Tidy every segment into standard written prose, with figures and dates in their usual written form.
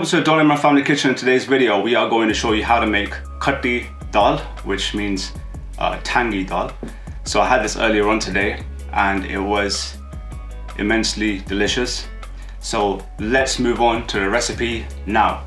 Welcome to Imran.Family Kitchen. In today's video, we are going to show you how to make Khatti Dal, which means Tangy Dal. So I had this earlier on today and it was immensely delicious. So let's move on to the recipe now.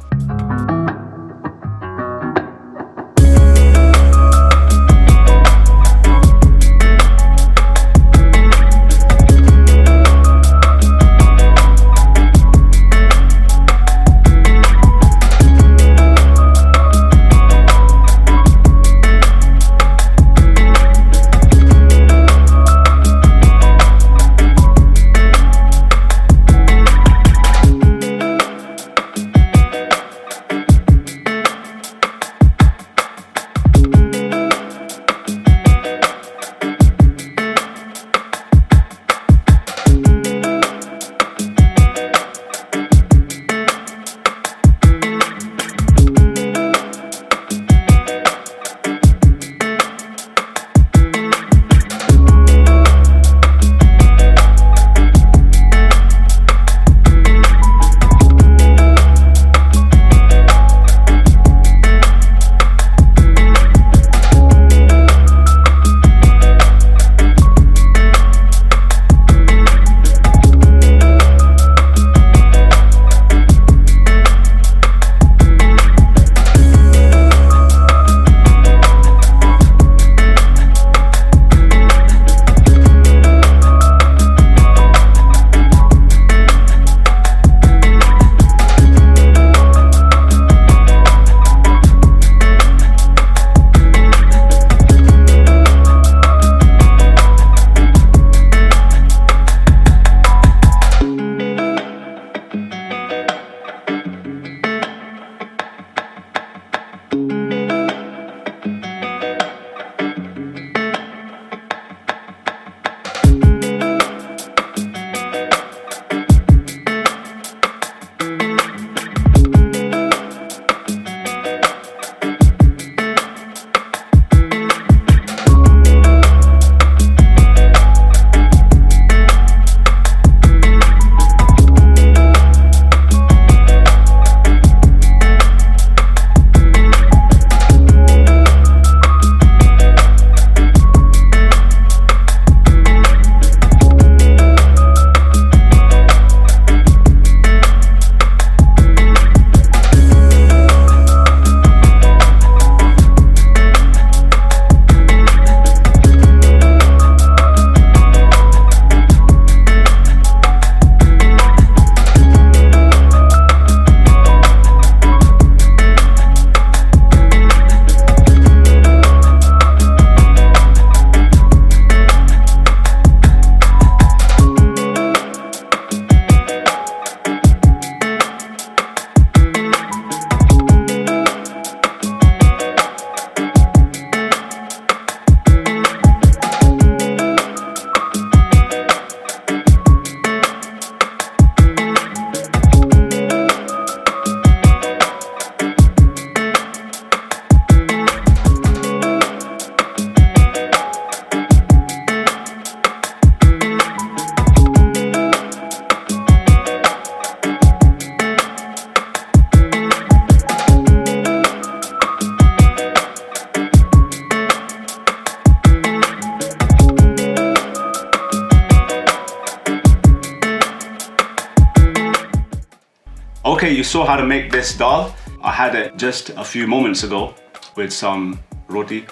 Okay, you saw how to make this dal. I had it just a few moments ago with some roti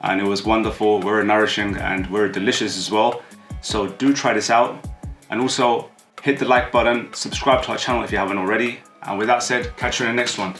and it was wonderful, very nourishing and very delicious as well. So do try this out and also hit the like button, subscribe to our channel if you haven't already. And with that said, catch you in the next one.